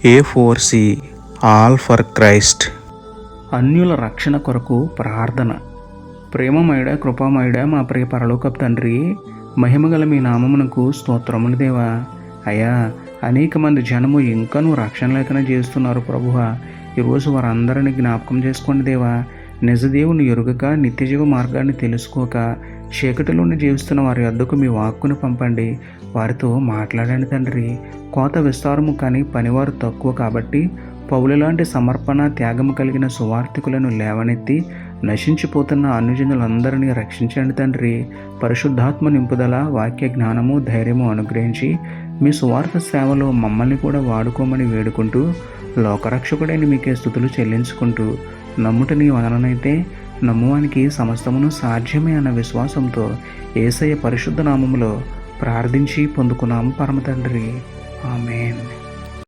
A4C all for Christ. అన్యుల రక్షణ కొరకు ప్రార్థన. ప్రేమమయుడ కృపామయుడ మా ప్రియ పరలోకపు తండ్రి, మహిమగల మీ నామమునకు స్తోత్రములు దేవా. అయ్యా, అనేక మంది జనము ఇంకనూ రక్షణ లేకనే చేస్తున్నారు ప్రభువా. ఈరోజు వారందరినీ జ్ఞాపకం చేసుకోండి దేవా. నిజదేవుని ఎరుగక నిత్యజీవ మార్గాన్ని తెలుసుకోక చీకటిలోని జీవిస్తున్న వారి వద్దకు మీ వాక్కును పంపండి. వారితో మాట్లాడండి తండ్రి. కోత విస్తారము కానీ పనివారు తక్కువ కాబట్టి పౌలు లాంటి సమర్పణ త్యాగము కలిగిన సువార్థికులను లేవనెత్తి నశించిపోతున్న అన్యజనులందరినీ రక్షించండి తండ్రి. పరిశుద్ధాత్మ నింపుదల, వాక్య జ్ఞానము, ధైర్యము అనుగ్రహించి మీ సువార్త సేవలో మమ్మల్ని కూడా వాడుకోమని వేడుకుంటూ లోకరక్షకుడైన మీకే స్తుతులు చెల్లించుకుంటూ, నమ్ముట నీ వలనైతే నమ్మువానికి సమస్తమును సాధ్యమే అన్న విశ్వాసంతో యేసయ్య పరిశుద్ధ నామములో ప్రార్థించి పొందుకున్నాము పరమ తండ్రి. ఆమేన్.